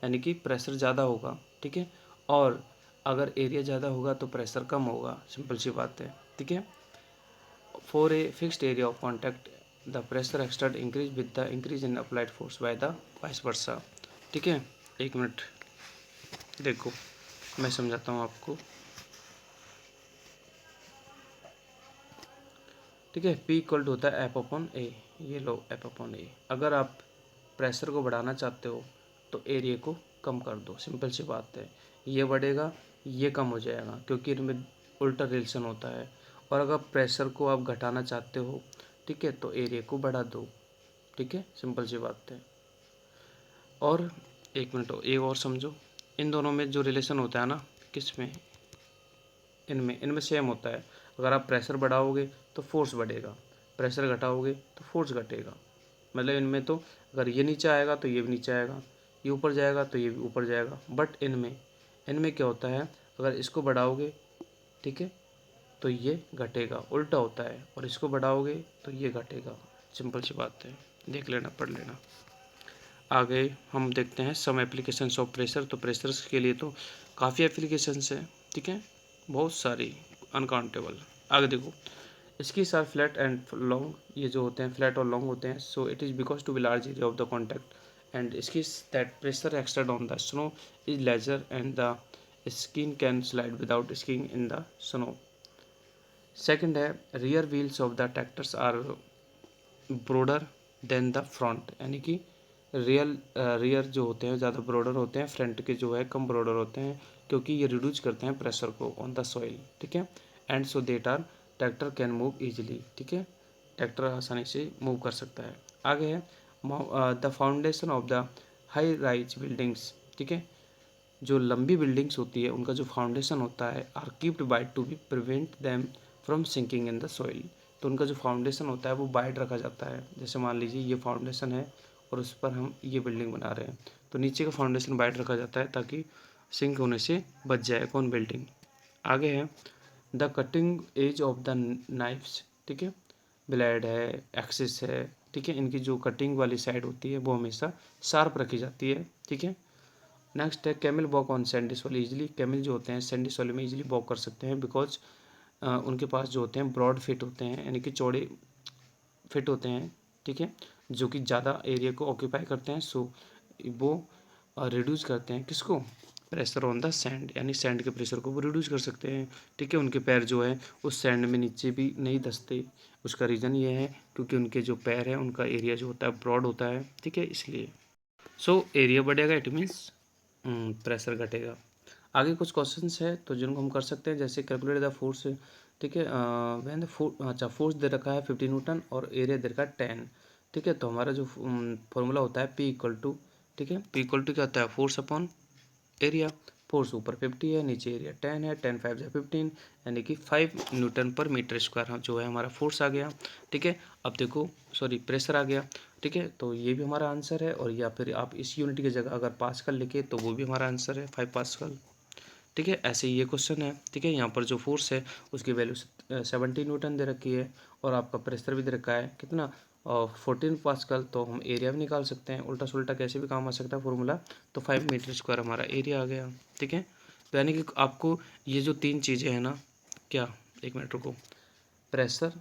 यानी कि प्रेशर ज़्यादा होगा, ठीक है, और अगर एरिया ज़्यादा होगा तो प्रेशर कम होगा, सिंपल सी बात है, ठीक है। For a fixed area of contact, the pressure exerted increase with the increase in applied force by the vice versa, ठीक है। एक मिनट देखो मैं समझाता हूँ आपको, ठीक है। P इक्वल टू होता है F अपॉन A, ये लो F अपॉन A। अगर आप प्रेशर को बढ़ाना चाहते हो तो एरिया को कम कर दो, सिंपल सी बात है। ये बढ़ेगा ये कम हो जाएगा, क्योंकि इनमें उल्टा रिलेशन होता है। और अगर प्रेशर को आप घटाना चाहते हो, ठीक है, तो एरिया को बढ़ा दो, ठीक है, सिंपल सी बात है। और एक मिनट एक और समझो, इन दोनों में जो रिलेशन होता है ना, किस में, इनमें सेम होता है। अगर आप प्रेशर बढ़ाओगे तो फोर्स बढ़ेगा, प्रेशर घटाओगे तो फोर्स घटेगा। मतलब इनमें तो अगर ये नीचे आएगा तो ये भी नीचे आएगा, ये ऊपर जाएगा तो ये भी ऊपर जाएगा। बट इनमें क्या होता है, अगर इसको बढ़ाओगे, ठीक है, तो ये घटेगा, उल्टा होता है। और इसको बढ़ाओगे तो ये घटेगा, सिंपल सी बात है, देख लेना, पढ़ लेना। आगे हम देखते हैं सम एप्लीकेशंस ऑफ प्रेशर। तो प्रेशर्स के लिए तो काफ़ी एप्लीकेशंस हैं, ठीक है, बहुत सारी, अनकाउंटेबल। आगे देखो, skis are flat and long, ये जो होते हैं फ्लैट और लॉन्ग होते हैं। So it is because to be large area of the contact and skis that pressure exerted on the snow is lesser and the skin can slide without skiing in the snow. Second है rear wheels of the tractors are broader than the front, यानी कि rear जो होते हैं ज़्यादा broader होते हैं, front के जो है कम ब्रॉडर होते हैं, क्योंकि ये रिड्यूस करते हैं प्रेशर को ऑन द सॉइल, ठीक है। And so that our tractor can move easily, ठीक है, ट्रैक्टर आसानी से मूव कर सकता है। आगे है the foundation of the high rise buildings, ठीक है, जो लंबी बिल्डिंग्स होती है उनका जो फाउंडेशन होता है are kept by to be prevent them from sinking in the soil. तो उनका जो फाउंडेशन होता है वो बाइड रखा जाता है। जैसे मान लीजिए ये फाउंडेशन है और उस पर हम ये बिल्डिंग बना रहे हैं, तो नीचे का फाउंडेशन बाइड रखा जाता है ताकि सिंक होने से बच जाए कौन, बिल्डिंग। आगे है the cutting edge of the knifes, ठीक है, ब्लेड है, एक्सिस है, ठीक है, इनकी जो कटिंग वाली साइड होती है वो हमेशा शार्प रखी जाती है, ठीक है। नेक्स्ट है camel walk on Sandy soil easily. Camel जो होते हैं सैंडी सॉइल में इजीली वॉक कर सकते हैं, बिकॉज उनके पास जो होते हैं ब्रॉड फिट होते हैं, यानी कि चौड़े फिट होते हैं, ठीक है, जो कि ज़्यादा एरिया को ऑक्यूपाई करते हैं। सो वो रिड्यूस करते हैं किसको, प्रेशर ऑन द सैंड, यानी सैंड के प्रेशर को वो रिड्यूस कर सकते हैं, ठीक है। उनके पैर जो है उस सैंड में नीचे भी नहीं धंसते। उसका रीज़न ये है क्योंकि उनके जो पैर है उनका एरिया जो होता है ब्रॉड होता है, ठीक है, इसलिए। सो एरिया बढ़ेगा, इट मीन्स प्रेशर घटेगा। आगे कुछ क्वेश्चंस है तो जिनको हम कर सकते हैं, जैसे कैलकुलेट द फोर्स, ठीक है, वैन द अच्छा फोर्स दे रखा है 50 न्यूटन और एरिया दे रखा है 10, ठीक है। तो हमारा जो फॉर्मूला होता है P इक्वल टू, ठीक है, P इक्वल टू क्या होता है, फोर्स अपॉन एरिया। फोर्स ऊपर 50 है, नीचे एरिया 10 है, 10 5 15, यानी कि 5 न्यूटन पर मीटर स्क्वायर जो है हमारा फोर्स आ गया, ठीक है। अब देखो सॉरी प्रेशर आ गया, ठीक है, तो ये भी हमारा आंसर है। और या फिर आप इस यूनिट की जगह अगर पास्कल लिखे तो वो भी हमारा आंसर है 5 पास्कल, ठीक है। ऐसे ही ये क्वेश्चन है, ठीक है, यहाँ पर जो फोर्स है उसकी वैल्यू 70 न्यूटन दे रखी है और आपका प्रेशर भी दे रखा है कितना और 14 पास्कल, तो हम एरिया भी निकाल सकते हैं। उल्टा सुल्टा कैसे भी काम आ सकता है फॉर्मूला। तो 5 मीटर स्क्वायर हमारा एरिया आ गया, ठीक है। तो यानी कि आपको ये जो 3 चीज़ें हैं ना, क्या, 1 मिनट रुको, प्रेशर,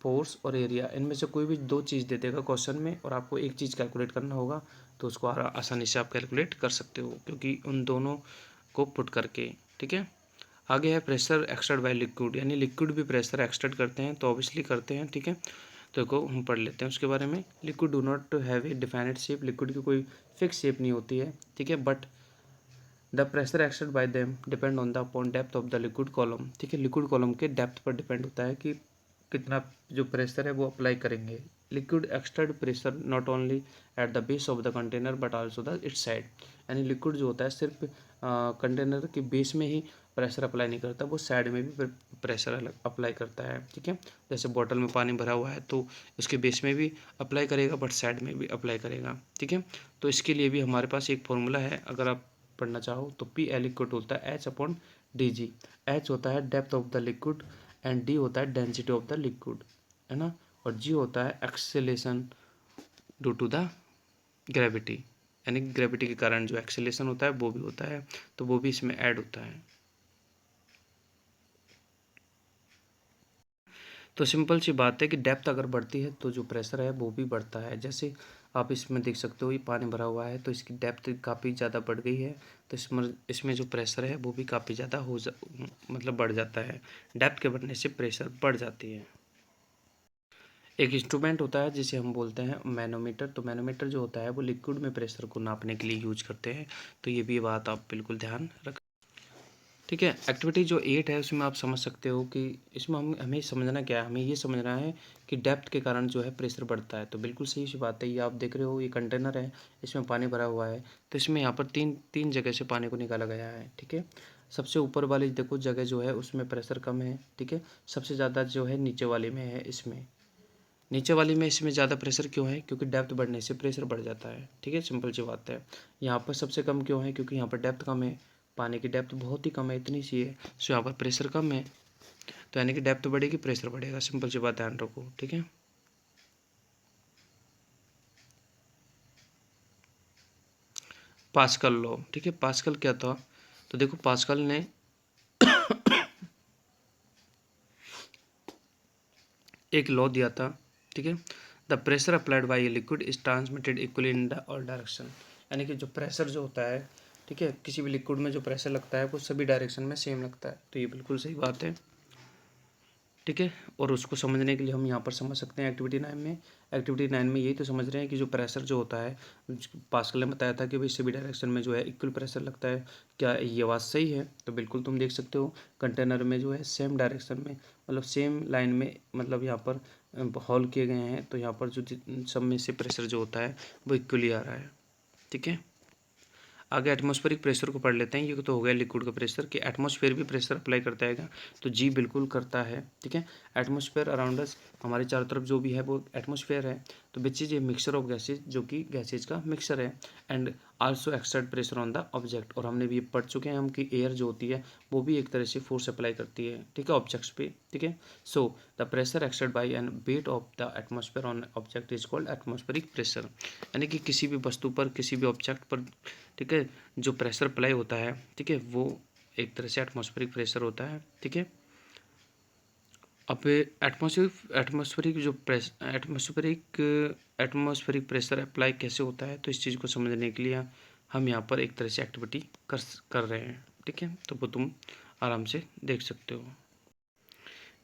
फोर्स और एरिया, इनमें से कोई भी 2 चीज़ दे देगा क्वेश्चन में और आपको एक चीज़ कैलकुलेट करना होगा, तो उसको आसानी से आप कैलकुलेट कर सकते हो, क्योंकि उन दोनों को पुट करके, ठीक है। आगे है प्रेशर एक्सटर्ड बाय लिक्विड, यानी लिक्विड भी प्रेशर एक्सटर्ड करते हैं, तो ऑब्वियसली करते हैं, ठीक है। तो को हम पढ़ लेते हैं उसके बारे में। Liquid do not have a defined shape, liquid की कोई फिक्स शेप नहीं होती है, ठीक है। But the pressure exerted by them depend on the upon depth of the liquid column, ठीक है। लिक्विड कॉलम के डेप्थ पर डिपेंड होता है कि कितना जो प्रेशर है वो अप्लाई करेंगे। Liquid exerted pressure not only at the base of the container but also the its side, यानी लिक्विड जो होता है सिर्फ कंटेनर के बेस में ही प्रेशर अप्लाई नहीं करता, वो साइड में भी प्रेशर अप्लाई करता है, ठीक है। जैसे बॉटल में पानी भरा हुआ है तो इसके बेस में भी अप्लाई करेगा बट साइड में भी अप्लाई करेगा, ठीक है। तो इसके लिए भी हमारे पास एक फॉर्मूला है, अगर आप पढ़ना चाहो तो पी एल इक्वल होता है H upon D G. H होता है depth of the liquid and D होता है डेंसिटी ऑफ द लिक्विड, है ना। और जी होता है acceleration due to the gravity, यानी ग्रेविटी के कारण जो एक्सेलेरेशन होता है वो भी होता है, तो वो भी इसमें ऐड होता है। तो सिंपल सी बात है कि डेप्थ अगर बढ़ती है तो जो प्रेशर है वो भी बढ़ता है। जैसे आप इसमें देख सकते हो ये पानी भरा हुआ है तो इसकी डेप्थ काफ़ी ज़्यादा बढ़ गई है, तो इसमें जो प्रेशर है वो भी काफ़ी ज़्यादा मतलब बढ़ जाता है। डेप्थ के बढ़ने से प्रेशर बढ़ जाती है। एक इंस्ट्रूमेंट होता है जिसे हम बोलते हैं मैनोमीटर, तो मैनोमीटर जो होता है वो लिक्विड में प्रेशर को नापने के लिए यूज करते हैं, तो ये भी बात आप बिल्कुल ध्यान रखें, ठीक है। एक्टिविटी जो 8 है उसमें आप समझ सकते हो कि इसमें हमें समझना क्या है, हमें ये समझना है कि डेप्थ के कारण जो है प्रेशर बढ़ता है। तो बिल्कुल सही सी बात है, ये आप देख रहे हो ये कंटेनर है, इसमें पानी भरा हुआ है, तो इसमें यहाँ पर तीन जगह से पानी को निकाला गया है, ठीक है। सबसे ऊपर वाली देखो जगह जो है उसमें प्रेशर कम है, ठीक है। सबसे ज़्यादा जो है नीचे वाली में है, इसमें नीचे वाली में इसमें ज़्यादा प्रेशर क्यों है, क्योंकि डेप्थ बढ़ने से प्रेशर बढ़ जाता है, ठीक है। सिंपल सी बात है। यहाँ पर सबसे कम क्यों है, क्योंकि यहाँ पर डेप्थ कम है, पानी की डेप्थ बहुत ही कम है, इतनी सी है, सो यहाँ पर प्रेशर कम है, तो यानी कि डेप्थ बढ़ेगी प्रेशर बढ़ेगा। सिंपल सी बात ध्यान रखो, ठीक है। पास्कल लॉ, ठीक है। पास्कल क्या था, तो देखो पास्कल ने एक लॉ दिया था, ठीक है। The pressure applied by a liquid is transmitted equally in the all direction, यानी कि जो प्रेशर जो होता है, ठीक है, किसी भी लिक्विड में जो प्रेशर लगता है वो सभी डायरेक्शन में सेम लगता है, तो ये बिल्कुल सही बात है, ठीक है। और उसको समझने के लिए हम यहाँ पर समझ सकते हैं एक्टिविटी 9 में। एक्टिविटी 9 में यही तो समझ रहे हैं कि जो प्रेशर जो होता है, पास्कल ने बताया था कि भाई सभी डायरेक्शन में जो है इक्वल प्रेशर लगता है। क्या ये बात सही है, तो बिल्कुल तुम देख सकते हो कंटेनर में जो है सेम डायरेक्शन में, मतलब सेम लाइन में, मतलब यहाँ पर हॉल किए गए हैं, तो यहाँ पर जो सब में से प्रेशर जो होता है वो इक्वली आ रहा है, ठीक है। आगे एटमॉस्फेरिक प्रेशर को पढ़ लेते हैं। ये तो हो गया लिक्विड का प्रेशर, कि एटमॉस्फेयर भी प्रेशर अप्लाई करता है क्या, तो जी बिल्कुल करता है, ठीक है। एटमॉस्फेयर अराउंड अस, हमारे चारों तरफ जो भी है वो एटमॉस्फेयर है, तो which is a mixture of gases, जो कि गैसेज का मिक्सर है, and also exert pressure on the object. और हमने भी पढ़ चुके हैं हम कि एयर जो होती है वो भी एक तरह से फोर्स अप्लाई करती है, ठीक है, ऑब्जेक्ट्स पे, ठीक है। So the pressure exert by an weight of the atmosphere on object is called atmospheric pressure, यानी कि किसी भी वस्तु पर, किसी भी ऑब्जेक्ट पर, ठीक है, जो प्रेशर अप्लाई होता है, ठीक है, वो एक तरह से एटमॉस्फेरिक प्रेशर होता है, ठीक है। अब एटमॉस्फेरिक जो एटमॉस्फेरिक प्रेशर अप्लाई कैसे होता है, तो इस चीज़ को समझने के लिए हम यहाँ पर एक तरह से एक्टिविटी कर रहे हैं, ठीक है। तो वो तुम आराम से देख सकते हो।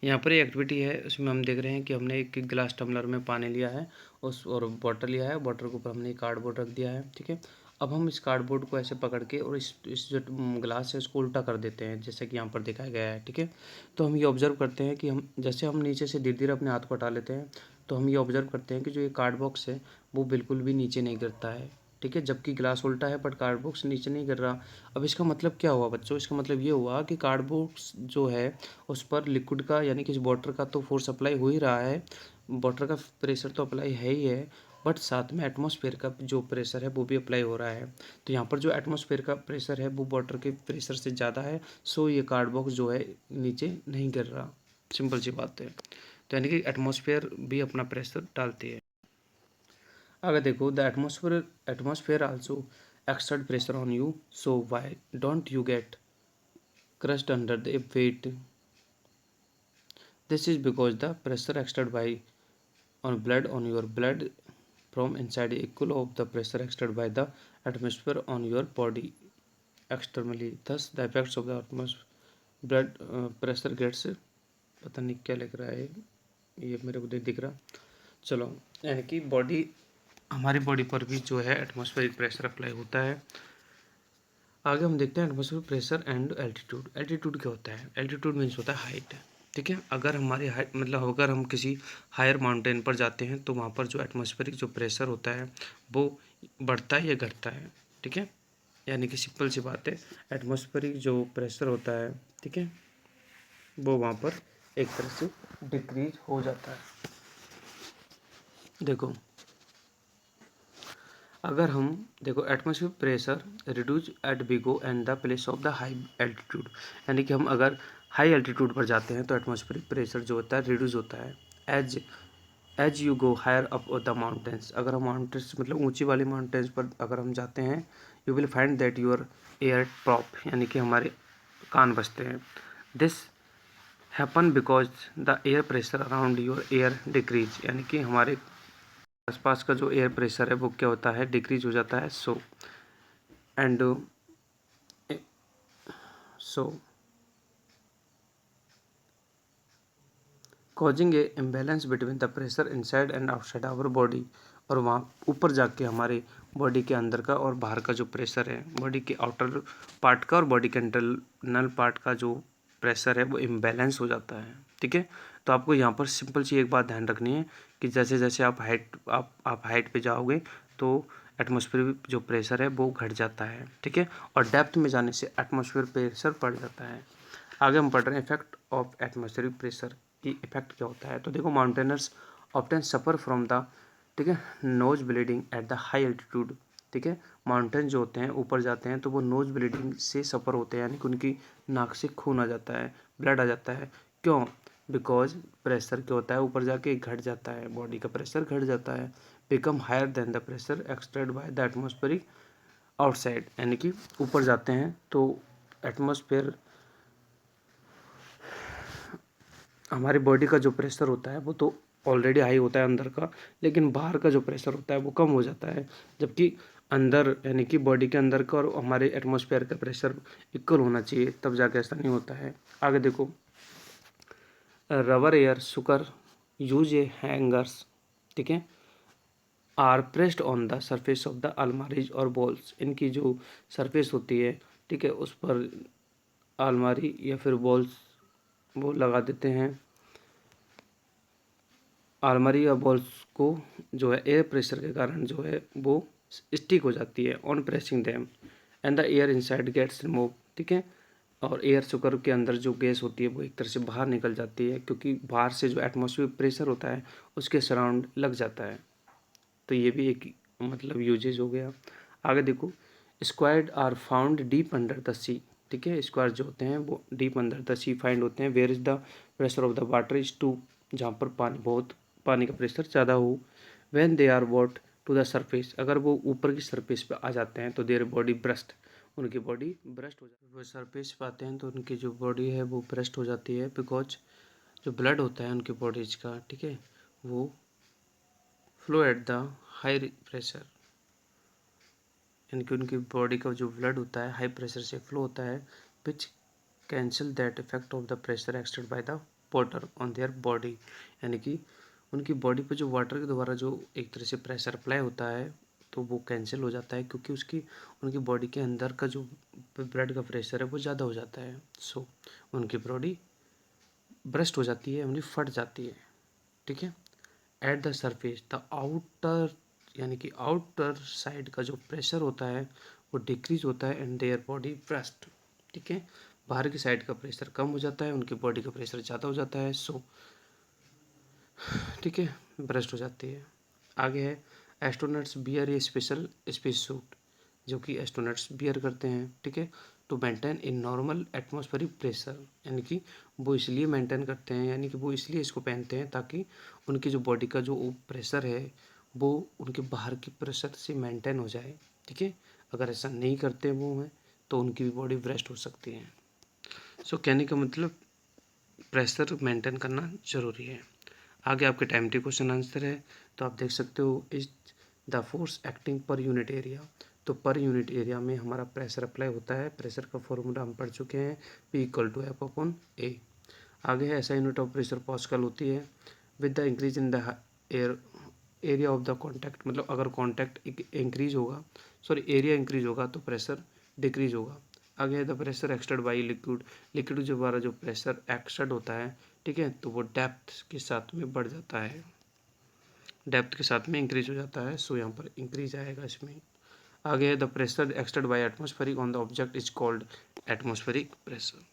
यहाँ पर ये एक्टिविटी है, उसमें हम देख रहे हैं कि हमने एक गिलास टम्बलर में पानी लिया है, उस और वाटर लिया है, वाटर के ऊपर हमने कार्डबोर्ड रख दिया है, ठीक है। अब हम इस कार्डबोर्ड को ऐसे पकड़ के और इस जो गिलास है उसको उल्टा कर देते हैं, जैसे कि यहाँ पर दिखाया गया है, ठीक है। तो हम ये ऑब्जर्व करते हैं कि हम जैसे हम नीचे से धीरे धीरे अपने हाथ को हटा लेते हैं, तो हम ये ऑब्जर्व करते हैं कि जो ये कार्ड बॉक्स है वो बिल्कुल भी नीचे नहीं गिरता है, ठीक है, जबकि गिलास उल्टा है बट कार्ड बॉक्स नीचे नहीं गिर रहा। अब इसका मतलब क्या हुआ बच्चों, इसका मतलब ये हुआ कि कार्ड बॉक्स जो है उस पर लिक्विड का, यानी कि वाटर का तो फोर्स अप्लाई हो ही रहा है, वाटर का प्रेशर तो अप्लाई है ही है, बट साथ में एटमॉस्फेयर का जो प्रेशर है वो भी अप्लाई हो रहा है। तो यहाँ पर जो एटमॉस्फेयर का प्रेशर है वो वाटर के प्रेशर से ज़्यादा है, सो ये कार्ड बॉक्स जो है नीचे नहीं गिर रहा। सिंपल सी बात है। तो यानी कि एटमॉस्फेयर भी अपना प्रेशर डालती है। आगे देखो, the atmosphere also exert pressure on you, so why don't you get crushed under the weight. This is because the pressure exerted by on your blood from inside is equal of the pressure exerted by the atmosphere on your body externally. Thus, the effects of the atmosphere blood pressure gets, पता नहीं क्या लिख रहा है ये, मेरे को दिख रहा। चलो, यानी कि बॉडी, हमारी बॉडी पर भी जो है एटमॉस्फेरिक प्रेशर अप्लाई होता है। आगे हम देखते हैं atmospheric pressure and altitude. Altitude क्या होता है? एल्टीट्यूड मीन्स होता है हाइट, ठीक है। अगर हमारी हाइट मतलब अगर हम किसी हायर माउंटेन पर जाते हैं तो वहाँ पर जो एटमॉस्फेरिक जो प्रेशर होता है वो बढ़ता है या घटता है, ठीक है। यानी कि सिंपल सी बात है, एटमॉस्फेरिक जो प्रेशर होता है, ठीक है, वो वहाँ पर एक तरह से डिक्रीज हो जाता है। देखो, अगर हम देखो एटमॉस्फेरिक प्रेशर रिड्यूस एट बिगो and the place of the high altitude, यानी कि हम अगर हाई एल्टीट्यूड पर जाते हैं तो एटमॉस्फेरिक प्रेशर जो होता है रिड्यूस होता है as you go higher up the mountains. अगर हम माउंटेन्स मतलब ऊंची वाली माउंटेन्स पर अगर हम जाते हैं, you will find that your air prop, यानी कि हमारे कान बजते हैं। This happen because the air pressure around your air decrease, यानी कि हमारे आसपास का जो एयर प्रेशर है वो क्या होता है, डिक्रीज हो जाता है। So causing a imbalance between the pressure inside and outside our body, और वहाँ ऊपर जाके हमारे बॉडी के अंदर का और बाहर का जो प्रेशर है, बॉडी के आउटर पार्ट का और बॉडी के इंटरनल पार्ट का जो प्रेशर है वो इम्बैलेंस हो जाता है, ठीक है। तो आपको यहाँ पर सिंपल सी एक बात ध्यान रखनी है कि जैसे जैसे आप हाइट पे जाओगे तो एटमॉस्फेयर जो प्रेशर है वो घट जाता है, ठीक है, और डेप्थ में जाने से एटमॉस्फेयर प्रेशर बढ़ जाता है। आगे हम पढ़ रहे हैं इफेक्ट ऑफ एटमॉस्फेरिक प्रेशर की इफेक्ट क्या होता है। तो देखो, mountaineers often suffer from the, ठीक है, nose bleeding at the high altitude, ठीक है। माउंटेन जो होते हैं ऊपर जाते हैं तो वो नोज ब्लीडिंग से सफ़र होते हैं, यानी कि उनकी नाक से खून आ जाता है, ब्लड आ जाता है। क्यों? बिकॉज प्रेशर क्या होता है, ऊपर जाके घट जाता है, बॉडी का प्रेशर घट जाता है, become higher than the pressure exerted by the atmospheric outside, यानी कि ऊपर जाते हैं तो एटमॉस्फेयर, हमारी बॉडी का जो प्रेशर होता है वो तो ऑलरेडी हाई होता है अंदर का, लेकिन बाहर का जो प्रेशर होता है वो कम हो जाता है, जबकि अंदर यानी कि बॉडी के अंदर का और हमारे एटमॉस्फेयर का प्रेशर इक्वल होना चाहिए, तब जाके ऐसा नहीं होता है। आगे देखो, rubber air sucker use a hangers, ठीक है, are pressed on the surface of the अलमारीज और बॉल्स। इनकी जो सरफेस होती है, ठीक है, उस पर अलमारी या फिर बॉल्स वो लगा देते हैं। अलमारी या बॉल्स को जो है एयर प्रेशर के कारण जो है वो स्टिक हो जाती है on pressing them and the air inside gets remove, ठीक है, और एयर सुकर के अंदर जो गैस होती है वो एक तरह से बाहर निकल जाती है, क्योंकि बाहर से जो एटमॉस्फेयर प्रेशर होता है उसके सराउंड लग जाता है। तो ये भी एक मतलब यूजेज हो गया। आगे देखो, squids are found deep under the sea, ठीक है, स्क्वायर जो होते हैं वो deep under the sea find होते हैं, where is the pressure of the water is too, जहाँ पर पानी का प्रेशर ज़्यादा हो। व्हेन दे आर वॉट टू द सरफेस, अगर वो ऊपर की सरफेस पे आ जाते हैं तो देयर बॉडी ब्रस्ट, उनकी बॉडी ब्रस्ट हो जाती है। वो सरफेस पे आते हैं तो उनकी जो बॉडी है वो ब्रस्ट हो जाती है, बिकॉज जो ब्लड होता है उनकी बॉडीज का, ठीक है, वो flow at the high pressure, यानी कि उनकी बॉडी का जो ब्लड होता है हाई प्रेशर से फ्लो होता है, which cancel that effect of the pressure exerted by the water on their body, यानी कि उनकी बॉडी पर जो वाटर के द्वारा जो एक तरह से प्रेशर अप्लाई होता है तो वो कैंसिल हो जाता है, क्योंकि उनकी बॉडी के अंदर का जो ब्लड का प्रेशर है वो ज़्यादा हो जाता है। सो उनकी बॉडी ब्रस्ट हो जाती है, उनकी फट जाती है, ठीक है। At the surface the outer, यानी कि आउटर साइड का जो प्रेशर होता है वो डिक्रीज होता है एंड देयर बॉडी ब्रस्ट, ठीक है, बाहर की साइड का प्रेशर कम हो जाता है, उनकी बॉडी का प्रेशर ज़्यादा हो जाता है। सो ठीक है, ब्रस्ट हो जाती है। आगे है, astronauts bear a special space suit, जो कि एस्ट्रोनट्स बियर करते हैं, ठीक है, to maintain in normal atmospheric pressure, यानी कि वो इसलिए मेंटेन करते हैं, यानी कि वो इसलिए इसको पहनते हैं ताकि उनकी जो बॉडी का जो प्रेशर है वो उनके बाहर की प्रेशर से मेंटेन हो जाए, ठीक है। अगर ऐसा नहीं करते वो हैं तो उनकी भी बॉडी ब्रेस्ट हो सकती है। सो कहने का मतलब प्रेशर मेंटेन करना ज़रूरी है। आगे आपके टाइम टी क्वेश्चन आंसर है, तो आप देख सकते हो is the force acting per unit area. तो पर यूनिट एरिया में हमारा प्रेशर अप्लाई होता है। प्रेशर का फॉर्मूला हम पढ़ चुके हैं, P=F/A। आगे है ऐसा यूनिट ऑफ प्रेशर पास्कल होती है। With the increase in the air area of the contact, मतलब अगर कॉन्टैक्ट इंक्रीज होगा, सॉरी एरिया इंक्रीज होगा तो प्रेशर डिक्रीज होगा। आगे है the pressure एक्सटेड by liquid. Liquid जो हमारा जो प्रेशर एक्सटेड होता है, ठीक है, तो वो डेप्थ के साथ में बढ़ जाता है, डेप्थ के साथ में इंक्रीज हो जाता है। सो यहाँ पर इंक्रीज आएगा इसमें। आगे है the pressure एक्सटेड by atmospheric on the object is called atmospheric pressure.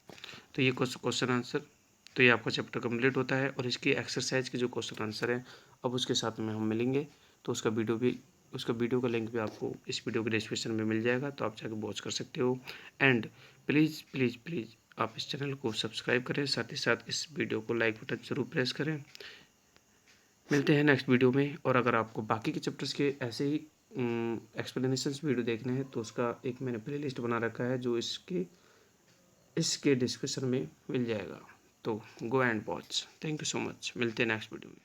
तो ये क्वेश्चन आंसर, तो ये आपका चैप्टर कंप्लीट होता है और इसकी एक्सरसाइज के जो क्वेश्चन आंसर है अब उसके साथ में हम मिलेंगे। तो उसका वीडियो का लिंक भी आपको इस वीडियो के डिस्क्रिप्शन में मिल जाएगा, तो आप जाकर वॉच कर सकते हो। एंड प्लीज़ प्लीज़ प्लीज़ आप इस चैनल को सब्सक्राइब करें, साथ ही साथ इस वीडियो को लाइक बटन जरूर प्रेस करें। मिलते हैं नेक्स्ट वीडियो में। और अगर आपको बाकी के चैप्टर्स के ऐसे ही एक्सप्लेनेशंस वीडियो देखने हैं तो उसका एक मैंने प्लेलिस्ट बना रखा है जो इसके डिस्क्रिप्शन में मिल जाएगा। तो go and watch. Thank you so much. मिलते हैं नेक्स्ट वीडियो में।